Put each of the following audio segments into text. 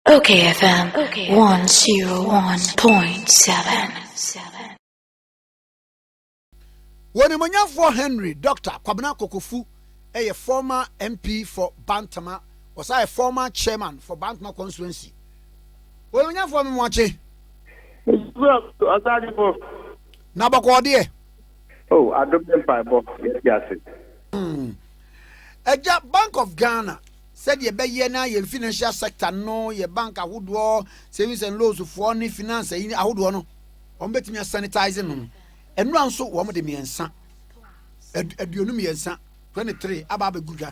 Okay, FM 101.7. Wonimonyafo Henry Dr. Kwabena Kokofu a former MP for Bantama was a former chairman for Bantama constituency. Wonimonyafo me moache. Nabakwode. Oh, I don't know yes. Eja Bank of Ghana said ye be ye na ye financial sector no ye bank ahodo savings and loans for ni finance yi ahodo no on betimi sanitizing no enu anso wo mo de miensa aduonu miensa 23 aba be gudwa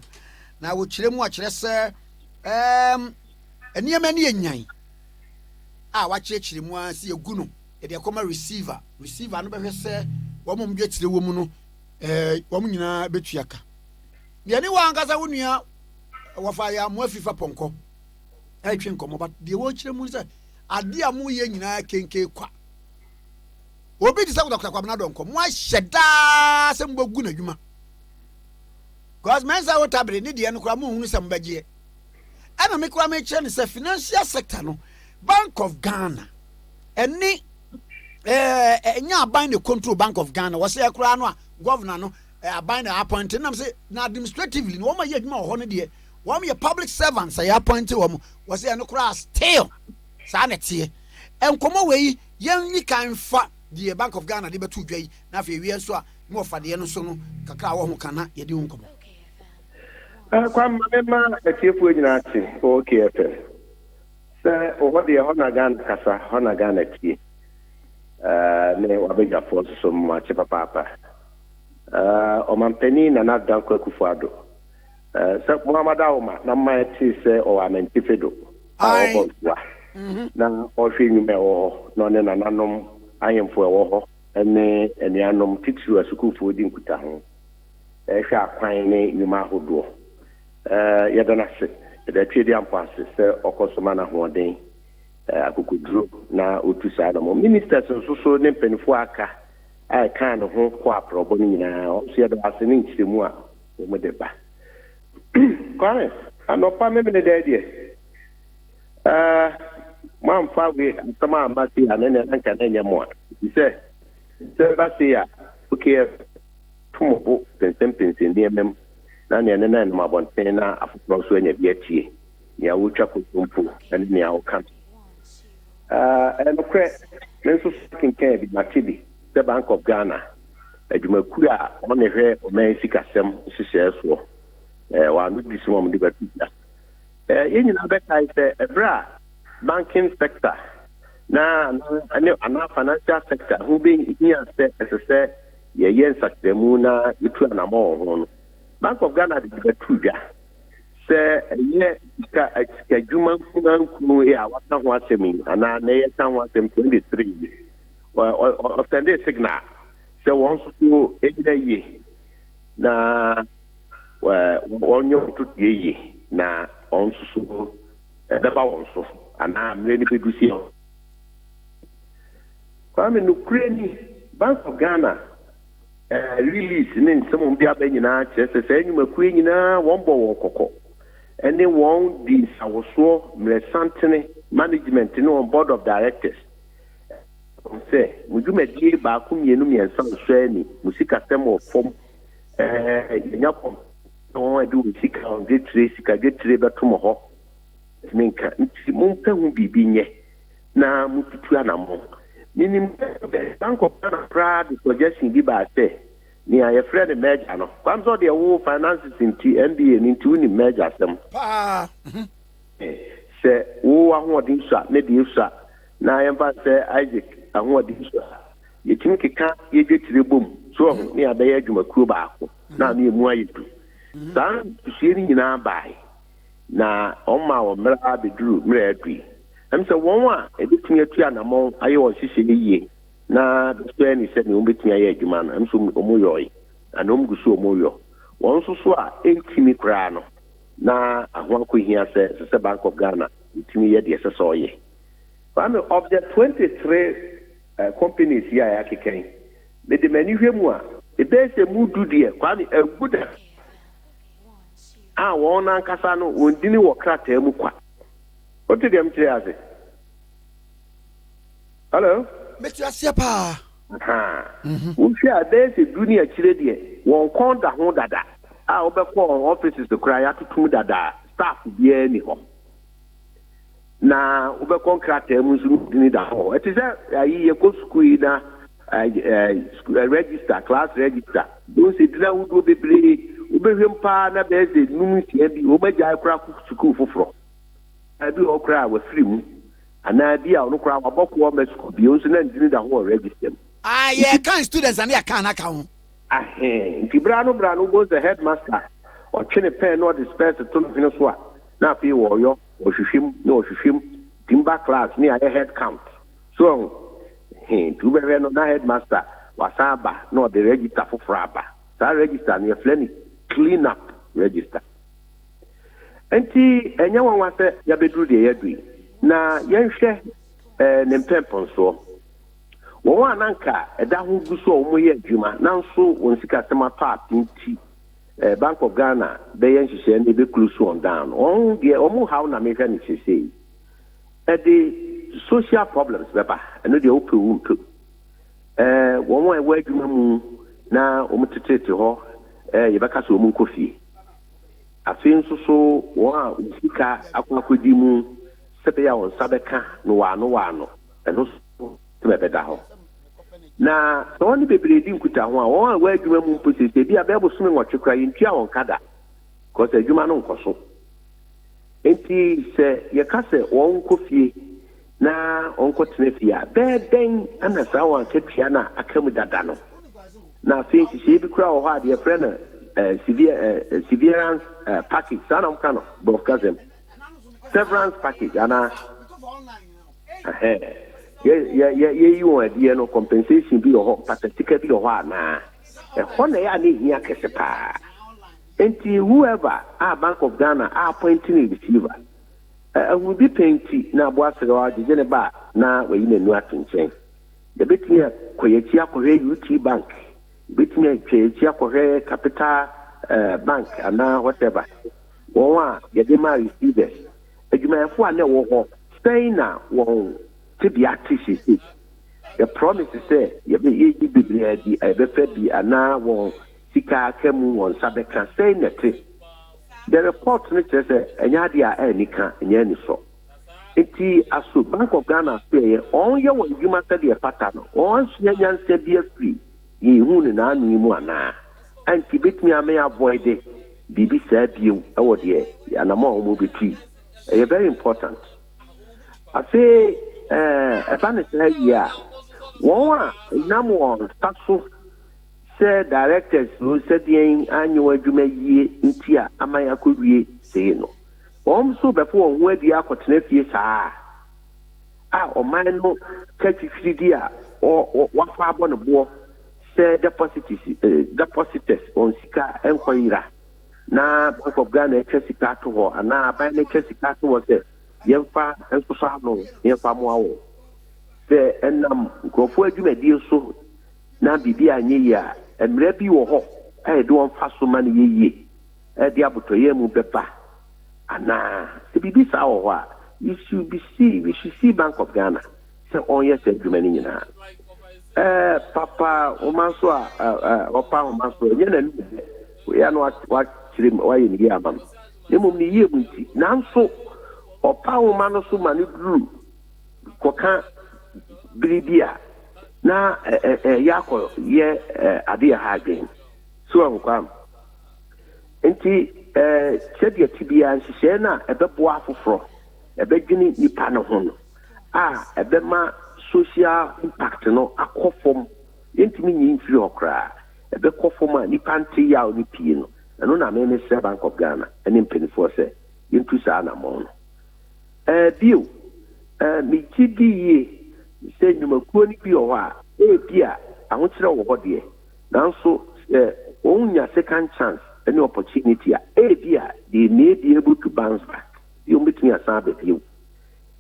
na wo kire mu a kire se eniema ne yenyan a wa kire mu a se egu no e de koma receiver no be hwese wo mo mdwe kire wo mu no wo mo nyina betuaka yeni wa angasa wonua wafa ya mo afifa ponko twe nkomo but de wo kire mu se ade amu ye nyina kenke kwa obi disa Dr. Kwabena donko mo ahyeda se mbogu na dwuma cause mensa wo tabre ni de no kra mo hunu se mbagye ana me kra me kire ne se financial sector no Bank of Ghana eni enya ban the control Bank of Ghana wo se kra no a governor no aban na appoint nam say na administratively no ma ye adwuma ho no de wo me public servants ay appoint wo say no kra still sa na tie enkomo we yen ni kan fa the Bank of Ghana de betu dwai na fa wi enso a mo fa de no so no kakra wo ho kana ye de nkomo kwa mama etiefu nyina ati okay FM se o hode ho na Ghana kasa ho na Ghana tie ne wabega force so ma che papa o mampeni na na danko Akufo-Addo se Muhammad Awoma na ma ti se o amentifedo o wa na o hwe nyume o no ne na nanom ayemfo ewo ho ene enianom titiri asukufo di nkuta ho hwe akwan ne nyuma ahodo yedana se de twedi ampase se okosoma na hoden akukuduro na otusa adamo ministers so ne mpanifo aka ai kan ho kwa probo ni nyina o se yeda asene nchiremu a mo de ba kwame anopa me ne de die mamfa we sama amati anene anka na nyamo se ba se ya okay tumo pensen de mem na ne na mabonten na afukro so anya bi atie ya wotwa kotumpo ene ne awokan kre menso kinke bi matibi the Bank of Ghana adwumaku a one hwe o man sikasem hyehyɛso wa no disimo mo de batia yenyina bekai se ebra banking sector na ana financial sector who being here se ye yen sakremu na itu na mo ho no Bank of Ghana de batuja se ye ka adwuma nkunanku ya wata ho asemi ana na ye tan ho asemi 23 of the signal so once to ye na wonyo to ye na onso so deba wonso ana mreni bedusi kwame no kreni Bank of Ghana release ne nsemo bia ba nyina chese enyuma ku nyina won bo wokoko ene won di sawoso mresantene management ne on board of directors se mujumedie ba ku mienu miensa so ani musika tem of form nyapom no edu musika on getire betom ho minka nti mumpa hu bibi nye na mututu anamo minim Bank of Ghana proud suggestion bi ba say ni aye friend merger no kwamso de wo finances inti NBA inti uni merger sem pa se wo ahoodin so na de so na yemfa se Isaac ahoodin so yetim keka yegetire bom so ni abeya adwumakuo baako na na emu ayetu dan tusie ni nyina bai na oma o mra beduru mra adui amse won a ebetumi atu anamo aye wo hihye ni yie na so ni se ni obetumi aye adwuma na amse omoyoyi anom gusu omoyo won so a entimi kra no na ahwanko hia se Bank of Ghana entimi ye de se so ye one of the 23 companies here yakeken me de mani hwemu a ebe se mudu de kwani aguda. 'won ankasa no wondini wo krata mu kwa What did you say? Hello? Mr. Asiapa. We share there's a junior chile, one corner home dada. I'll be for offices to cry out to dada, staff be anyhow. Now, we contract them in the hall. It is a year go school na register, class register. Don't say that we will be play. We be him pa na be the news here. We be jai crack school for from. I do all cry with free. And idea no cry about what me school be. Also, na in the hall register. Ah, yeah, can students and they can account. If Brano goes the headmaster or Chenny Pen or disperse the tone of Venezuela. Now, be warrior or Shishim, timber class near a head count. So, to be no headmaster was Abba, nor the register for Fraba. That register near Flenny, clean up register. And anyone was a Yabedu de Edwi. Now, young share and Pempon so. One anchor, a down who saw Moya Juma, now so when she got some part in tea. Bank of Ghana, they and she said, they close on down. Oh, the almost how American she say. The social problems, Baba, and the open womb too. One way where you now, to her, you back as a woman coffee. I think so, one, Sika, Aquacudimu, Sepia on Sabeka, no one, and also to my better. Na so oni bebre di nkuta ho a won wa adwuma mu posese bi abebo sume ngoche kra yintua won kada cause adwuma no nkoso enti se ye ka se won kofie na onko tenefia be den ana sa wan ketua na akamu dada no na fe hihye bi kra wo ha de friend severance package sana mkano bofkazem severance package ana you want no compensation be your particular be your na na ya ni hia kesepa enti whoever Bank of Ghana appointing a receiver will be paying na boasere je ba na we yi nanu atunchen de betia koyechi akore UT Bank betia koyechi akore Capital Bank ana whatever won ye de ma receivers adwumayefo na wo ho stay na won to be active. The promise is say you be the be ana won sika kemu won sabeka say net. The report which says enya dia enika enya ni so. Enti aso Bank of Ghana say on ye won dwuma say the pattern on nya say be free. Ye hu ni na anu mu ana. Anti betimi ame avoid it. Bibi say biu e wo de anama omo betwi. E very important. I say Afghanistan here. One number taxo say directors who said the annual Juma ye intia amaya could be say no. So before where the opportunity or man no catch dia or what far on the board say depositors on Sika Enquira. Now Bank of Ghana Chessica to her and now by the Chessica was it. Yemfa enso no yemfa mo awo se enam grofo adwuma die so na bibi anye ya emre bi wo ho e de won fa so ma ne yeye e de abotoye mu beba ana se bibi sa wo ho a we should see Bank of Ghana se on yes adwuma ni nyina papa o manso opa o manso nye na we ya no wa kirim wa ye ni amam nemum ni ye munti nanso Opa umano su manibru koka bribia na yako ye adia hagen so ankwam enti chede tibia nhihye na ebebo afoforo ebedwini nipa no ho no ebema social impact no akofom enti minyi mfiri okra ebekofom a nipa nte ya oni pie no eno na me se Bank of Ghana eni mpenifo se yentu sa na mo no bio mi gidi say nyumakuo ni bi o ha bia ahokire wo ho de nanso onya second chance any opportunity bia they may be able to bounce back you meet me asabe you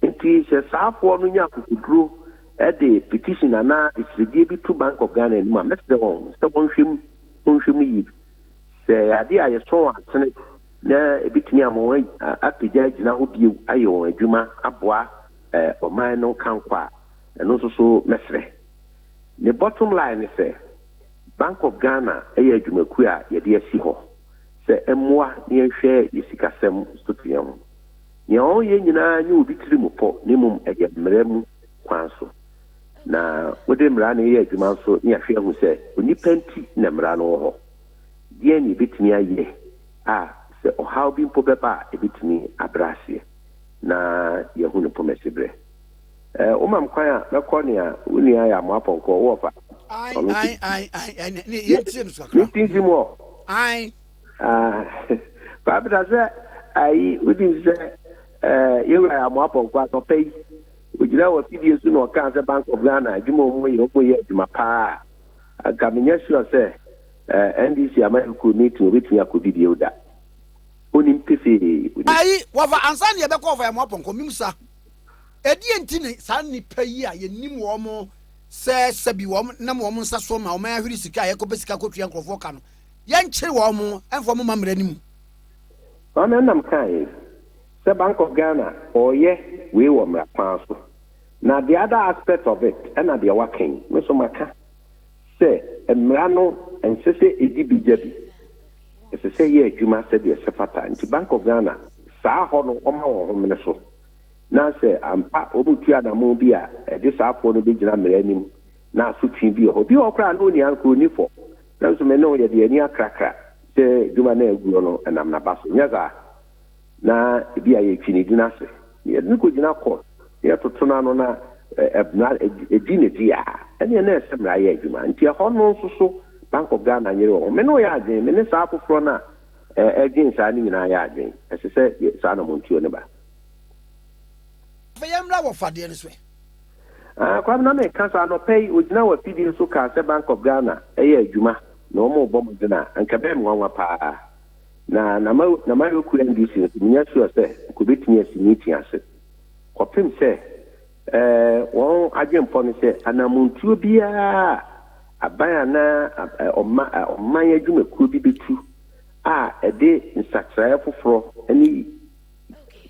enti se safo no nya kokuduro the petition ana is be to Bank of Ghana ni ma message on so onhwem yi say ade aye so atene na ebitumi amon apagya gyina ho bio ayɛ wɔn adwuma aboa ɔman no kankwa ɛno nso so mɛsrɛ the bottom line is Bank of Ghana ɛyɛ adwumakuo a yɛde asi hɔ sɛ ɛmmoa ne yɛhwɛ yɛsikasɛm sotua ho nea ɔyɛ nyinaa nyɛ obi tiri mu pɔ ne mmom ɛyɛ mmara mu kwan so na wode mmara no yɛ adwuma nso ne yɛhwɛ ahu sɛ onipa nti na mmara no wɔ hɔ deɛ ne yɛbɛtumi ayɛ a sɛ ɔhaw bi mpo bɛba a ɛbɛtumi abrɛ aseɛ na yɛhu no pɔmɛsi berɛ womam kwan a mɛkɔ ne a wo nua yɛ amoapɔnkɔ wɔfa meeting mo babita sɛ ayi wodi sɛ yɛwura amoapɔnkɔ atɔpɛ yi ogyina wɔ fidie so na ɔkaa sɛ Bank of Ghana adwuma ɔmo yɛ adwuma paa anka menyɛ sure sɛ NDC amayɛkɔ meeting obɛtumi akɔdi bio da onim pefee ayi wɔfa ansa ne yɛbɛkɔ ɔfa amoapɔnkɔ mim sa ɛdeɛ nti ne saa nnipa yi a yɛnim wɔ mo sɛ sɛbi wɔm nam wɔm nsa so ma wɔn ahwere sika a yɛkɔpɛ sika kɔtua nkurɔfoɔ ka no yɛnkyere wɔn mo ɛmfa mo mammerɛ ne mu ɔno nam kae sɛ Bank of Ghana ɔyɛ wei wɔ mmara kwan so na the other aspect of it ɛna deɛ wakan me so maka sɛ mmara no ɛnsɛ sɛ ɛdi bi gya bi ɛsɛ sɛ yɛ adwuma sɛdeɛ ɛsɛ fata nti Bank of Ghana saa hɔ no ɔma wɔn ho mene so na sɛ ampa ɔmutua anamo bi a ɛde saafoɔ no bɛgyina mmara anim na asotwe bi wɔ hɔ bi wɔ koraa na ɔni ankorɔni fɔ na nso me ne wo yɛde ani akrakra sɛ dwuma no aguo no ɛnam naba so nyɛ saa na ebi a yɛtwi ne din ase yɛde no kɔgyina kɔ yɛtoto no ano na ɛdi ne di a ɛneɛ na ɛsɛ mmara yɛ adwuma nti ɛhɔ no nso so Bank of Ghana nyere wɔ me ne wo yɛ adwen me ne saa foforɔ no a ɛdwen saa no nyinaa yɛ adwen ɛsɛ sɛ saa na montuo ne ba yɛmmra wɔ fadeɛ no so kwamna me ka saa nɔpɛ yi ogyina wɔ fidie so kaa sɛ Bank of Ghana ɛyɛ adwuma na ɔmo bɔ mo dena anka bɛn nwanwa paa na mayɛku NDC no menyɛ sure sɛ kɔbɛtumi asi meeting ase kɔpem sɛ wɔn adwempɔ no sɛ anamontuo biara aban ana ɔman adwumakuo bi bɛtu a ɛde nsakyerɛeɛ foforɔ ne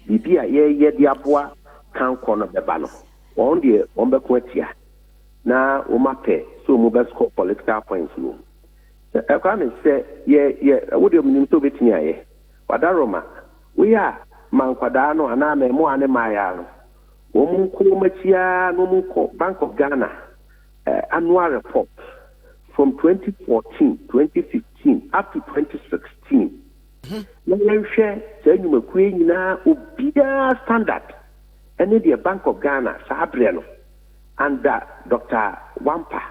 biribi a yɛyɛ de aboa kankɔ no bɛba no wɔn deɛ wɔn bɛko atia na wɔn apɛ so wɔn bɛscore political points no ɛkwa me sɛ wode ɔmenim sɛ wobɛtumi ayɛ wadaroma woyɛ a ma nkwadaa no anaa mɛmoa ne maayaa no wɔn nkɔ wɔn akyiaa na wɔn nkɔ Bank of Ghana annual report from 2014 2015 up to 2016 na yɛnhwɛ saa nnwumakuo nyinaa obiara standard ɛne deɛ Bank of Ghana saa berɛ no under Dr. Wampa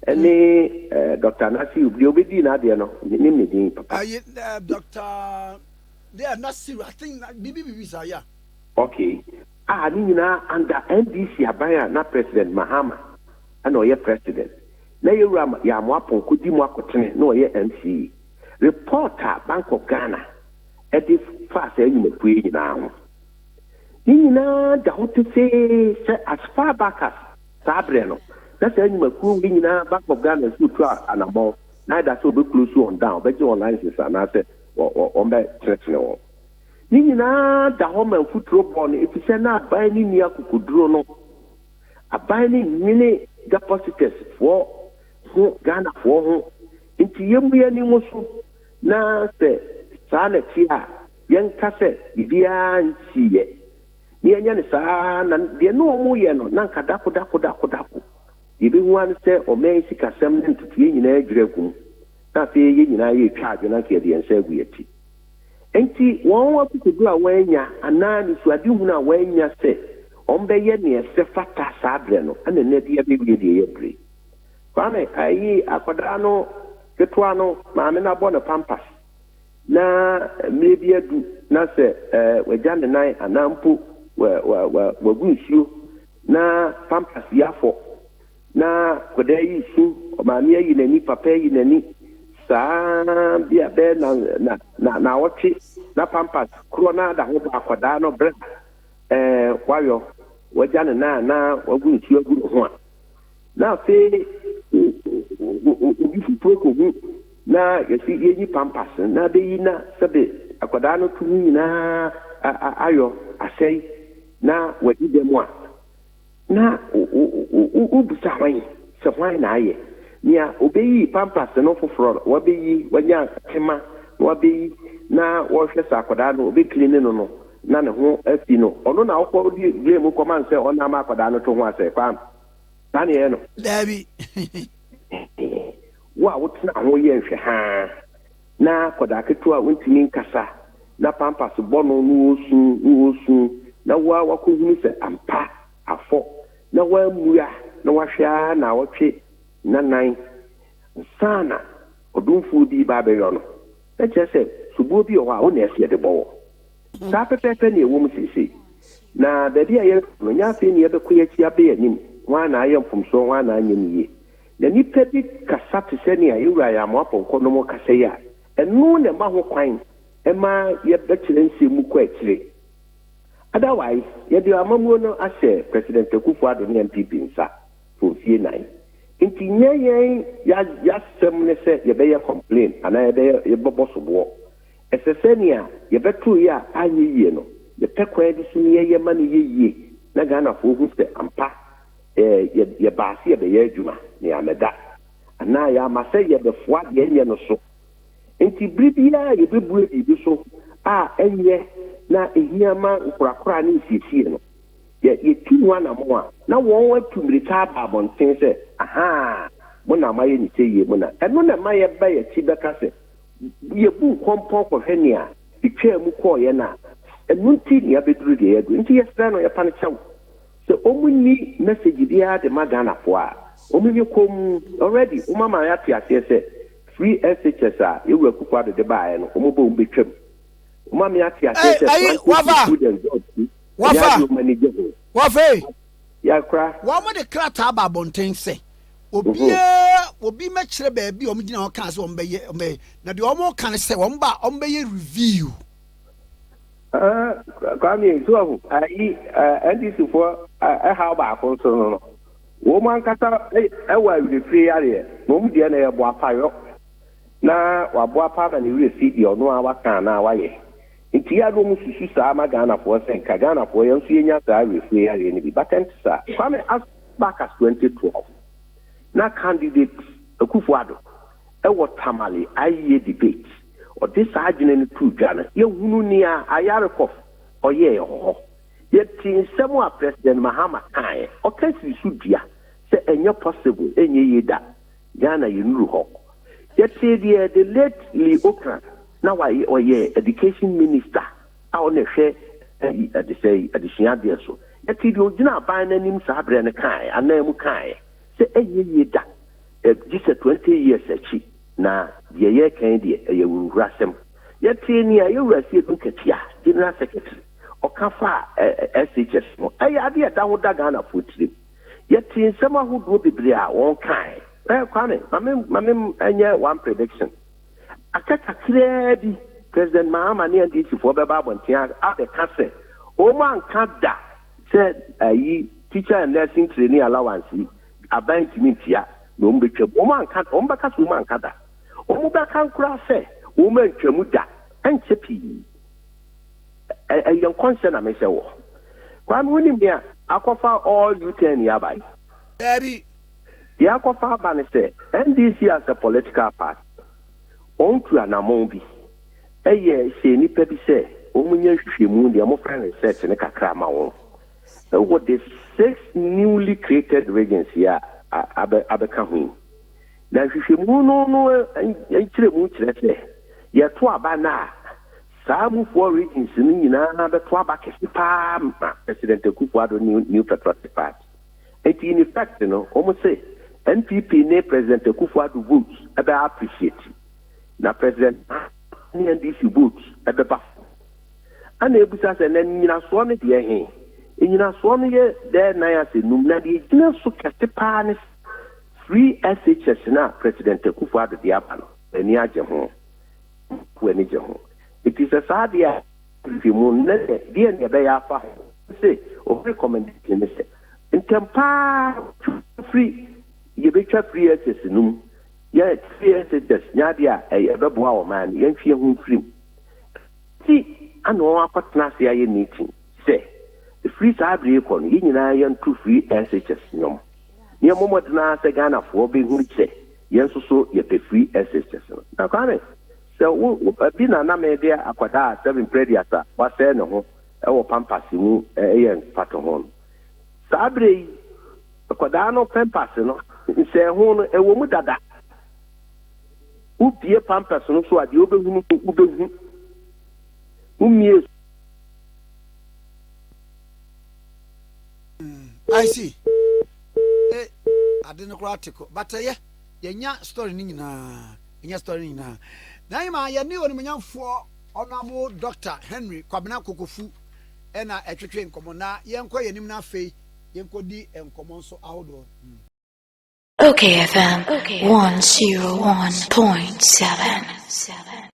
ɛne Dr. Nasiru deɛ obɛdii n'adeɛ no nim ne din papa Dr. Nasiru I think bibi saa ya okay ne nyinaa under NDC aban a na President Mahama ɛna ɔyɛ president na yɛwura yɛ amoapɔnkɔ di mu akɔtene na ɔyɛ MCA report a Bank of Ghana ɛde fa saa nnwumakuo nyinaa ho ne nyinaa da ho te sɛ as far back as saa berɛ no na saa nnwumakuo wi nyinaa Bank of Ghana nso tu anabɔ na ɛda sɛ ɔbɛkuro so on down ɔbɛgye wɔn license anaasɛ ɔmbɛkyerɛkyerɛ wɔn ne nyinaa da hɔ ma mfuturo bɔɔ no ɛfiri sɛ na aban no nni akokoduro no aban no nwene depositors foɔ ho Ghanafoɔ ho nti yɛmmu yɛni mu so na sɛ saa na ti a yɛnka sɛ biribiara nsiiɛ ne yɛnyɛ ne saa na deɛ ne ɔmo yɛ no na nka dako yɛbɛhu ano sɛ ɔman sikasɛm ne ntotoyɛ nyinaa adwira gu mu na afei yɛ nyinaa yɛtwa adwene nka yɛde yɛnsa agu yɛti nti wɔn akokoduro a wɔanya anaa nisuadehunu a wɔanya sɛ ɔmbɛyɛ neɛ sɛ fata saa berɛ no ɛna nnɛ de yɛbɛwie deɛ yɛbere kwame ayi akwadaa no ketewa no maame no abɔ no pampas na mmerɛ bi adu na sɛ wagya ne nan anaa mpo wagu nsuo na pampas yi afɔ na kwadaa yi su maame ayi n'ani papa ayi n'ani saa bi a bɛɛ na wɔtwe na pampas korɔ no ada ho ba akwadaa no berɛ wayɔ wagya ne nan na wagu nsuo agu ne ho a na afei obi foforɔ kɔhu na yɛsi yɛnyi pampas na bɛyi na sɛbe akwadaa no to nyinaa ayo asɛe na wadi dɛm a na ubusa hwan sɛ hwan na ayɛ nea obeyi pampas no foforɔ wabeyi wanya tema na wabeyi na wɔhwɛ sɛ akwadaa no obekline no na ne ho afi no ɔno na ɔkɔ di blame kɔman sɛ ɔnam akwadaa no to ho asɛ kwam na ne yɛ no dabi wo a wotena ho yɛ nhwɛ haa na akwadaa ketewa wontumi nkasa na pampas bɔ no no wosu na wakɔhunu sɛ ampa afɔ na wamua na wahwɛ na wɔtwe nanan sana ɔdomfuo bi ba bɛyɔ no ɛkyerɛ sɛ subuo bi wɔ hɔ a wo na ɛsɛ de bɔwɔ saa pɛpɛpɛ ne ɛwɔ mu sisi na baabi a yɛ no nya afei ne yɛbɛkɔ yɛakyi abɛyɛ anim wɔn a na ayɛ mfomsoɔ wɔn a na anyɛ no yie na nipa bi kasa te sɛ nea yɛwura yɛ amoapɔnkɔ no mu kasa yi a ɛno na ɛma ho kwan ɛma yɛbɛkyerɛ nsɛm kɔ akyire otherwise yɛde amamuo no ahyɛ president Akufo-Addo ne MPP nsa fofie nan nti nyɛ yɛn yɛasɛm ne sɛ yɛbɛyɛ complain anaa yɛbɛbɔ soboɔ ɛsɛ sɛ nea yɛbɛtoo yɛ a anyɛ yie no yɛpɛ kwan de so ne yɛyɛ ma no yɛyie na Ghanafoɔ hu sɛ ampa yɛbaase yɛbɛyɛ adwuma ne yɛamɛda anaa yɛama sɛ yɛbɛfoa deɛ ɛnyɛ no so nti bere biara yɛbɛbue biribi so a ɛnyɛ na ehia ma nkorakora ne nsiesie no yɛtu ho anamo a na wɔn watu mmirika aba abɔnten sɛ aha mo na ma yɛ ne sɛ yie mo na ɛno na ma yɛba yɛkyi bɛka sɛ yɛbu nkɔmpɔ kɔhwɛ nea etwaa mu kɔɔyɛ no a ɛno nti ne yɛbɛduru deɛ yɛadu nti yɛsrɛ no yɛpa no kyɛw sɛ ɔmu nni message biara de ma Ghanafoɔ a ɔmu nyɛ kɔm already ɔma ma yɛate aseɛ sɛ free SHS a yɛwura Akufo-Addo de baeɛ no ɔmu bɔ ɔmu bɛtwam ɔma me ate aseɛ sɛ wafa yakra wɔn de krataa ba abɔnten sɛ obi mɛkyerɛ baabi a wɔn gyina hɔ kan sɛ wɔn bɛyɛ na deɛ wɔn ka no sɛ wɔn bɛyɛ review. Kwame so ayi NDC for ɛha baako nso no wɔn ankasa ɛwɔ awurefie yareɛ na wɔn deɛ na yɛbɔ apayɔ na wabɔ apa na ne wurefie deɛ ɔno a waka na wayɛ nti ya do mu susu saa ma Ghanafoɔ sɛ nka Ghanafoɔ yɛn nso yɛnya saa awurefie yareɛ no bi batɛnte saa Kwame as back as 2012 na candidate Akufo-Addo ɛwɔ Tamale ayɛ debate ɔde saa adwene no tu dwa no yɛhunu nea Ayarekɔf ɔyɛɛ hɔ yɛte nsɛm a President Mahama kaeɛ ɔka siri so dua sɛ ɛnyɛ possible ɛnyɛ yie da Ghana yɛnuru hɔ yɛte deɛ the late Lee Okran na ɔyɛ education minister a ɔna hwɛ adesua deɛ so yɛte deɛ ogyina aban no anim saa berɛ no kaeɛ anaa mu kaeɛ sɛ ɛnyɛ yie da gye sɛ 20 years akyi na deɛ yɛkan deɛ ɛyɛ wurasɛm yɛte nea yɛwura sie do nkatia general secretary ɔka fa SHS no ɛyɛ ade ɛda ho da Ghanafoɔ tirim yɛte nsɛm ahodoɔ bebree a wɔn kae Kwame mame ɛnyɛ one prediction akakakraa bi President Mahama ne NDC-foɔ bɛba abɔnten abɛka sɛ wɔn anka da sɛ ayi teacher and nursing training allowance aban tumi ntia na wɔn bɛtwam wɔn bɛka sɛ wɔn anka da wɔn bɛka nkora sɛ wɔn antwam da ɛnkyɛ pii ɛyɛ nkɔnsɛ na mehyɛ wɔ Kwame wonim nea akɔfa all U10 yaba dabi deɛ akɔfa aba ne sɛ NDC as a political party ɔntu anamɔn bi ɛyɛ hyɛ nipa bi sɛ wɔn nyɛ nhwehwɛmu deɛ wɔfrɛ no research ne kakra ma wɔn ɛwɔ the 6 newly created regions a abɛka ho na nhwehwɛmu no nkyerɛmu kyerɛ sɛ yɛto aba no a saa mufoɔ regions no nyinaa bɛto aba kɛse paa ma President Akufo-Addo New Patriotic Party eti in effect no wɔn sɛ NPP ne President Akufo-Addo votes ɛbɛ appreciate na President ne NDC votes ɛbɛba ana ebusa sɛ na nyinasoɔ no deɛ he nyinasoɔ no yɛ dɛ nan ase num na deɛ gyina so kɛse paa ne free SHS na President Akufo-Addo de aba no ani agye ho wani gye ho it is a sad year if you mun na deɛ ne ɛbɛyɛ afa ho sɛ o recommendation ne sɛ ntempa free yɛbɛtwa free SHS num yɛ free SHS nyade a ɛbɛboa wɔ man yɛntwie ho mfirim nti ana wɔn akɔtena ase ayɛ meeting sɛ free saa abiri kɔ no yɛn nyinaa yɛnto free SHS nyɔm nea mmɔmɔdena sɛ ghanafoɔ bɛhuru sɛ yɛn nso so yɛpɛ free SHS no na kwame sɛ bi na mede akwadaa 7 previous a wasɛe ne ho ɛwɔ pampas mu ɛyɛ mpato ho no saa abiri yi akwadaa no pampas no nsɛn ho no ɛwɔ mu dada ubie pampas no so ade wobɛhu umie I see. Ade no kora teko. But yenya story ni nyina. Yenya story ni nyina. Na ima ye ni oni manyamfo honorable Dr. Henry Kwabena Kokofu ena etwetwe nkomo na yenkɔ yenim na afei yenkɔdi nkomo nso ahodo. Okay FM 101.7